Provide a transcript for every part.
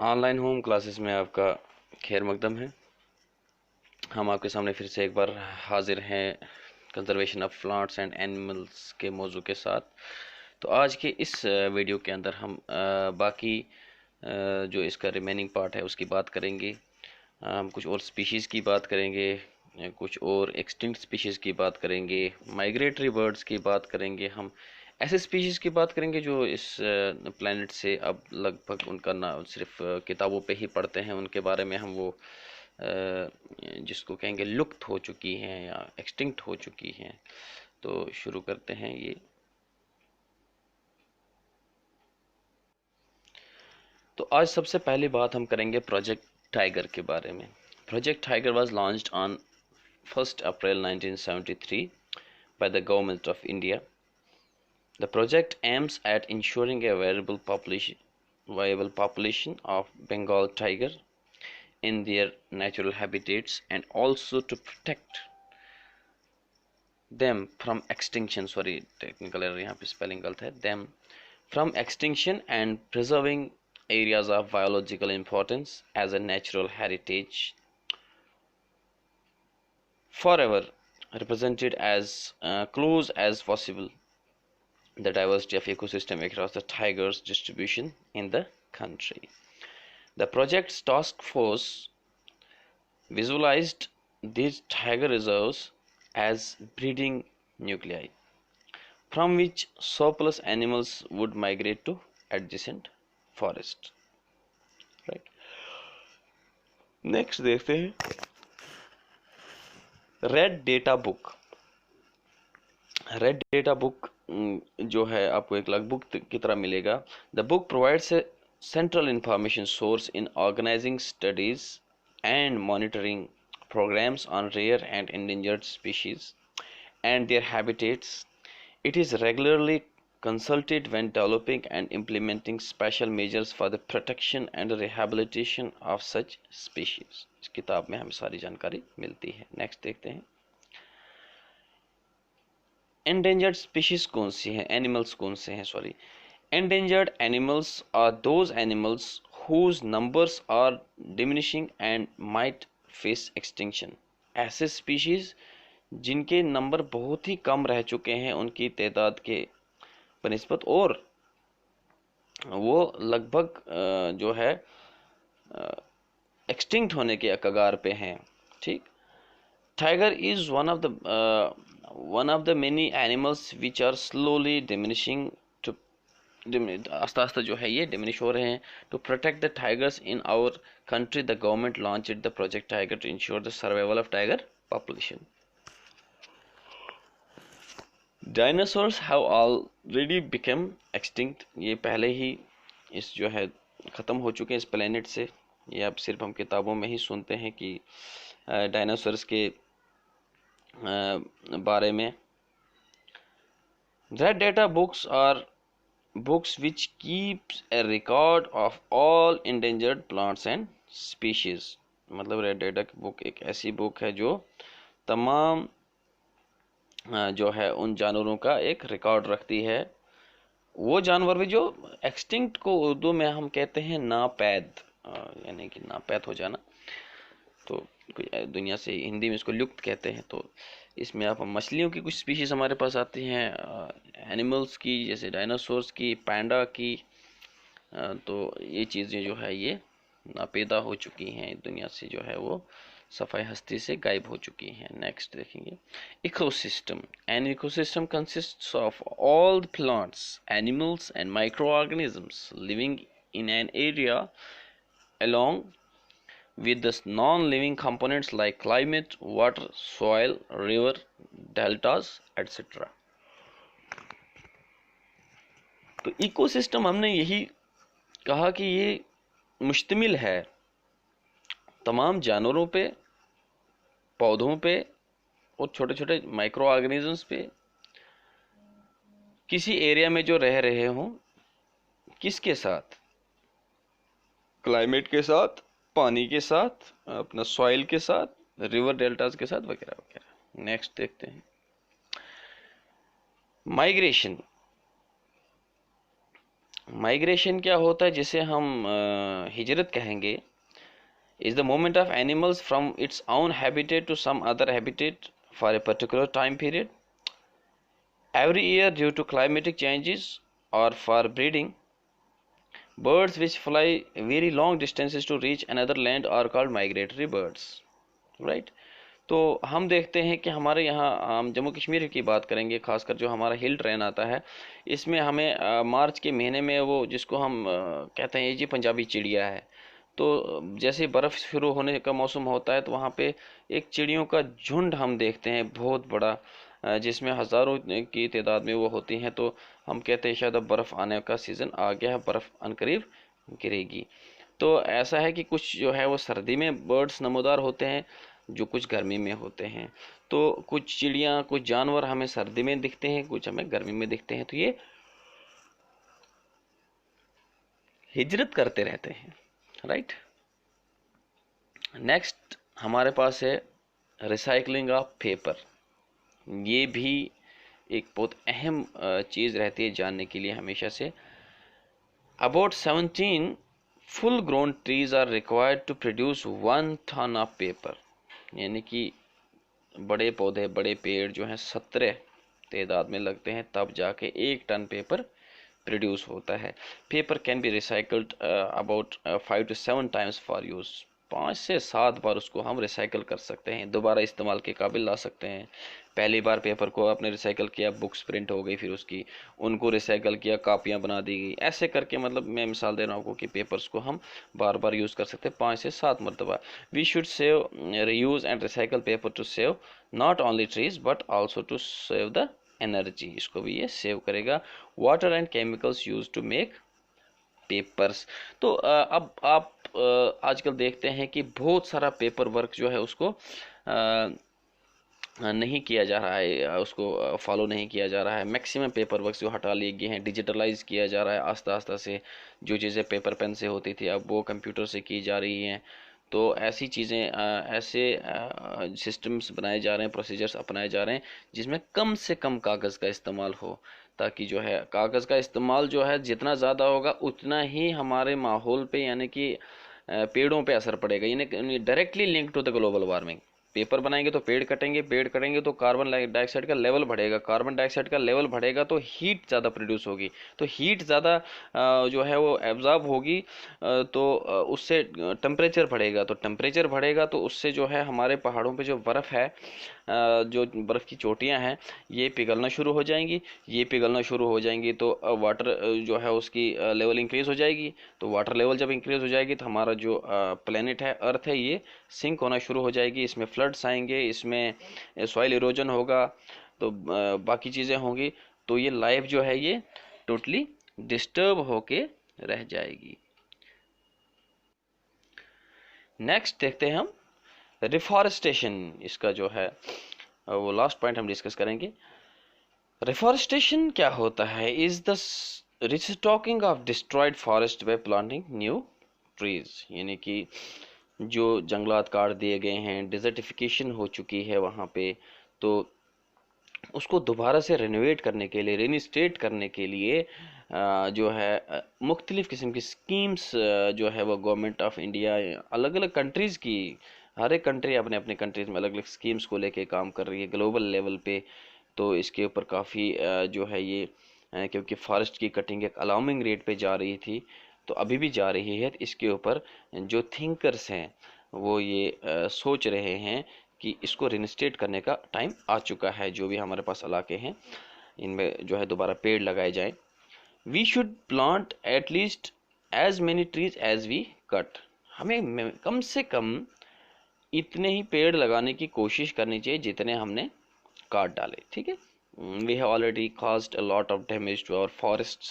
Online home classes में आपका खैर मकदम है। हम आपके सामने फिर से एक बार हाजिर हैं conservation of plants and animals के मौजू के साथ। तो आज के इस वीडियो के अंदर हम बाकी जो इसका रिमेनिंग पार्ट है उसकी बात करेंगे। हम कुछ और स्पीशीज़ की बात करेंगे, कुछ और एक्सटिंक्ट स्पीशीज़ की बात करेंगे, माइग्रेटरी बर्ड्स की बात करेंगे। हम ऐसे स्पीशीज़ की बात करेंगे जो इस प्लेनेट से अब लगभग उनका ना सिर्फ किताबों पे ही पढ़ते हैं, उनके बारे में हम वो जिसको कहेंगे लुप्त हो चुकी हैं या एक्सटिंक्ट हो चुकी हैं। तो शुरू करते हैं ये। तो आज सबसे पहली बात हम करेंगे प्रोजेक्ट टाइगर के बारे में। Project tiger was launched on 1st April 1973 by the Government of India. The project aims at ensuring a viable population of Bengal tiger in their natural habitats and also to protect them from extinction. Sorry, technical error यहाँ पे spelling गलत है। Them from extinction and preserving areas of biological importance as a natural heritage forever represented as close as possible the diversity of ecosystem across the tiger's distribution in the country. The project's task force visualized these tiger reserves as breeding nuclei from which surplus animals would migrate to adjacent forest. Right. Next देखते हैं red data book. Red data book जो है आपको एक log book की तरह मिलेगा। The book provides a central information source in organizing studies and monitoring programs on rare and endangered species and their habitats. It is regularly consulted when developing and implementing special measures for the protection and rehabilitation of such species. इस किताब में हमें सारी जानकारी मिलती है। Next देखते हैं endangered species कौन सी हैं, एनिमल्स कौन से हैं। Sorry, endangered animals are those animals whose numbers are diminishing and might face extinction. ऐसे स्पीशीज जिनके नंबर बहुत ही कम रह चुके हैं उनकी तादाद के बनिस्बत, और वो लगभग जो है एक्सटिंक्ट होने के कगार पे हैं। ठीक। Tiger is one of the many animals which are slowly diminishing to आस्ता आस्ता जो है ये डिमिनिश हो रहे हैं। To protect the tigers in our country the government launched the project tiger to ensure the survival of tiger population. Dinosaurs have already become extinct. ये पहले ही इस जो है ख़त्म हो चुके हैं इस प्लेनेट से। ये अब सिर्फ हम किताबों में ही सुनते हैं कि डायनासोर्स के बारे में। Red data books are books which keeps a record of all endangered plants and species। मतलब रेड डेटा बुक एक ऐसी बुक है जो तमाम जो है उन जानवरों का एक रिकॉर्ड रखती है। वो जानवर भी जो एक्सटिंक्ट को उर्दू में हम कहते हैं नापैद, यानी कि नापैद हो जाना। तो दुनिया से हिंदी में इसको लुप्त कहते हैं। तो इसमें आप मछलियों की कुछ स्पीशीज हमारे पास आती हैं, एनिमल्स की जैसे डायनासोर्स की, पैंडा की। तो ये चीज़ें जो है ये नापैदा हो चुकी हैं, दुनिया से जो है वो सफाई हस्ती से गायब हो चुकी हैं। नेक्स्ट देखेंगे ecosystem. An ecosystem consists of all the plants, animals and micro organisms living in an area along with the non-living components like climate, water, soil, river, deltas, etc. तो इकोसिस्टम हमने यही कहा कि ये मुश्तमिल है तमाम जानवरों पे, पौधों पे और छोटे छोटे माइक्रो ऑर्गेनिजम्स पे, किसी एरिया में जो रह रहे हों। किसके साथ? क्लाइमेट के साथ, पानी के साथ, अपना सॉइल के साथ, रिवर डेल्टास के साथ, वगैरह वगैरह। नेक्स्ट देखते हैं माइग्रेशन। माइग्रेशन क्या होता है, जिसे हम हिजरत कहेंगे, is the movement of animals from its own habitat to some other habitat for a particular time period. Every year, due to climatic changes or for breeding, birds which fly very long distances to reach another land are called migratory birds. Right? तो हम देखते हैं कि हमारे यहाँ हम जम्मू कश्मीर की बात करेंगे, खासकर जो हमारा हिल ट्रेन आता है, इसमें हमें मार्च के महीने में वो जिसको हम कहते हैं ये जी पंजाबी चिड़िया है, तो जैसे बर्फ़ शुरू होने का मौसम होता है तो वहाँ पे एक चिड़ियों का झुंड हम देखते हैं बहुत बड़ा, जिसमें हज़ारों की तादाद में वो होती हैं। तो हम कहते हैं शायद अब बर्फ़ आने का सीज़न आ गया है, बर्फ़ अनकरीब गिरेगी। तो ऐसा है कि कुछ जो है वो सर्दी में बर्ड्स नमूदार होते हैं, जो कुछ गर्मी में होते हैं। तो कुछ चिड़ियाँ, कुछ जानवर हमें सर्दी में दिखते हैं, कुछ हमें गर्मी में दिखते हैं। तो ये हिजरत करते रहते हैं। राइट। नेक्स्ट हमारे पास है रिसाइकलिंग ऑफ पेपर। ये भी एक बहुत अहम चीज़ रहती है जानने के लिए हमेशा से। About 17 full grown trees are required to produce 1 ton of paper, यानी कि बड़े पौधे, बड़े पेड़ जो हैं 17 तादाद में लगते हैं, तब जाके 1 टन पेपर प्रोड्यूस होता है। Paper can be recycled about 5 to 7 times for use. 5 से 7 बार उसको हम रिसाइकल कर सकते हैं, दोबारा इस्तेमाल के काबिल ला सकते हैं। पहली बार पेपर को आपने रिसाइकल किया, बुक्स प्रिंट हो गई, फिर उसकी उनको रिसाइकल किया, कापियाँ बना दी गई, ऐसे करके मतलब मैं मिसाल दे रहा हूँ आपको कि पेपर्स को हम बार बार यूज़ कर सकते हैं 5 से 7 मरतबा। We should save, reuse and recycle paper to save not only trees but also to save the energy. इसको भी ये सेव करेगा। Water and chemicals use to make papers. तो अब आप आजकल देखते हैं कि बहुत सारा पेपर वर्क जो है उसको नहीं किया जा रहा है, उसको फॉलो नहीं किया जा रहा है। मैक्सिमम पेपर वर्क जो हटा लिए गए हैं, डिजिटलाइज किया जा रहा है आस्ता आस्ता से। जो चीज़ें पेपर पेन से होती थी अब वो कंप्यूटर से की जा रही हैं। तो ऐसी चीज़ें, ऐसे सिस्टम्स बनाए जा रहे हैं, प्रोसीजर्स अपनाए जा रहे हैं जिसमें कम से कम कागज़ का इस्तेमाल हो, ताकि जो है कागज़ का इस्तेमाल जो है जितना ज़्यादा होगा उतना ही हमारे माहौल पे, यानी कि पेड़ों पे असर पड़ेगा। यानी directly link to the global warming. Paper बनाएंगे तो पेड़ कटेंगे, पेड़ कटेंगे तो कार्बन डाइऑक्साइड का लेवल बढ़ेगा, कार्बन डाइऑक्साइड का लेवल बढ़ेगा तो हीट ज़्यादा प्रोड्यूस होगी, तो हीट ज़्यादा जो है वो एब्जॉर्ब होगी, तो उससे टेम्परेचर बढ़ेगा, तो टेम्परेचर बढ़ेगा तो उससे जो है हमारे पहाड़ों पे जो बर्फ़ है, जो बर्फ़ की चोटियां हैं, ये पिघलना शुरू हो जाएंगी। ये पिघलना शुरू हो जाएंगी तो वाटर जो है उसकी लेवल इंक्रीज़ हो जाएगी। तो वाटर लेवल जब इंक्रीज़ हो जाएगी तो हमारा जो प्लेनेट है, अर्थ है, ये सिंक होना शुरू हो जाएगी। इसमें फ्लड्स आएंगे, इसमें सॉइल इरोजन होगा, तो बाकी चीज़ें होंगी। तो ये लाइफ जो है ये टोटली डिस्टर्ब होके रह जाएगी। नेक्स्ट देखते हैं हम रिफॉरेस्टेशन। इसका जो है वो लास्ट पॉइंट हम डिस्कस करेंगे। रिफॉरेस्टेशन क्या होता है? Is the restocking of destroyed forest by planting new trees, यानी कि जो जंगलात काट दिए गए हैं, डिजर्टिफिकेशन हो चुकी है वहाँ पे, तो उसको दोबारा से रेनोवेट करने के लिए, रेनिस्टेट करने के लिए जो है मुख्तलिफ़ किस्म की स्कीम्स जो है वो गवर्नमेंट ऑफ इंडिया, अलग अलग कंट्रीज़ की, हर एक कंट्री अपने अपने कंट्रीज़ में अलग अलग स्कीम्स को लेके काम कर रही है ग्लोबल लेवल पे। तो इसके ऊपर काफ़ी जो है ये क्योंकि फॉरेस्ट की कटिंग एक अलार्मिंग रेट पे जा रही थी, तो अभी भी जा रही है। तो इसके ऊपर जो थिंकर्स हैं वो ये सोच रहे हैं कि इसको रिनस्टेट करने का टाइम आ चुका है। जो भी हमारे पास इलाके हैं इनमें जो है दोबारा पेड़ लगाए जाएं। We should plant at least as many trees as we cut. हमें कम से कम इतने ही पेड़ लगाने की कोशिश करनी चाहिए जितने हमने काट डाले। ठीक है। We have already caused a lot of damage to our forests.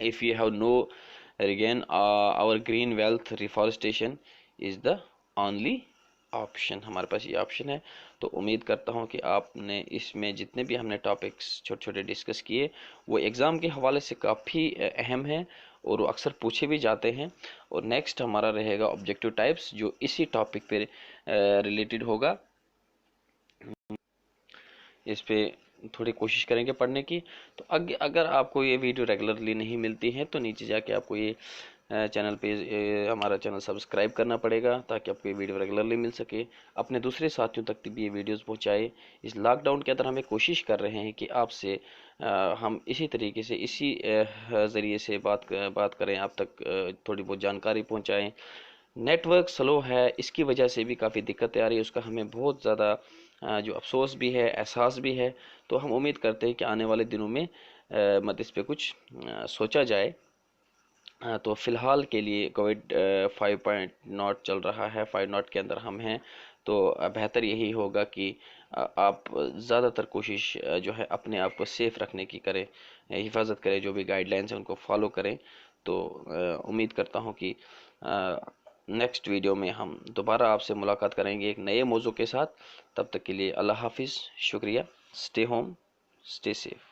If we have no regain our green wealth, reforestation is the only option. हमारे पास ये ऑप्शन है। तो उम्मीद करता हूँ कि आपने इसमें जितने भी हमने टॉपिक्स छोटे छोटे डिस्कस किए वो एग्ज़ाम के हवाले से काफ़ी अहम हैं और वो अक्सर पूछे भी जाते हैं। और नेक्स्ट हमारा रहेगा ऑब्जेक्टिव टाइप्स, जो इसी टॉपिक पे रिलेटेड होगा। इस पे थोड़ी कोशिश करेंगे पढ़ने की। तो अगर आपको ये वीडियो रेगुलरली नहीं मिलती है तो नीचे जाके आपको ये चैनल पे हमारा चैनल सब्सक्राइब करना पड़ेगा ताकि आपको ये वीडियो रेगुलरली मिल सके। अपने दूसरे साथियों तक भी ये वीडियोस पहुंचाए। इस लॉकडाउन के अंदर हमें कोशिश कर रहे हैं कि आपसे हम इसी तरीके से इसी ज़रिए से बात करें, आप तक थोड़ी बहुत जानकारी पहुंचाएं। नेटवर्क स्लो है, इसकी वजह से भी काफ़ी दिक्कतें आ रही है, उसका हमें बहुत ज़्यादा जो अफसोस भी है, एहसास भी है। तो हम उम्मीद करते हैं कि आने वाले दिनों में मत इस पे कुछ सोचा जाए। तो फ़िलहाल के लिए कोविड 5.0 चल रहा है, 5 नॉट के अंदर हम हैं। तो बेहतर यही होगा कि आप ज़्यादातर कोशिश जो है अपने आप को सेफ़ रखने की करें, हिफाजत करें, जो भी गाइडलाइंस हैं उनको फॉलो करें। तो उम्मीद करता हूँ कि नेक्स्ट वीडियो में हम दोबारा आपसे मुलाकात करेंगे एक नए मौजू के साथ। तब तक के लिए अल्लाह हाफिज़, शुक्रिया, स्टे होम, स्टे सेफ।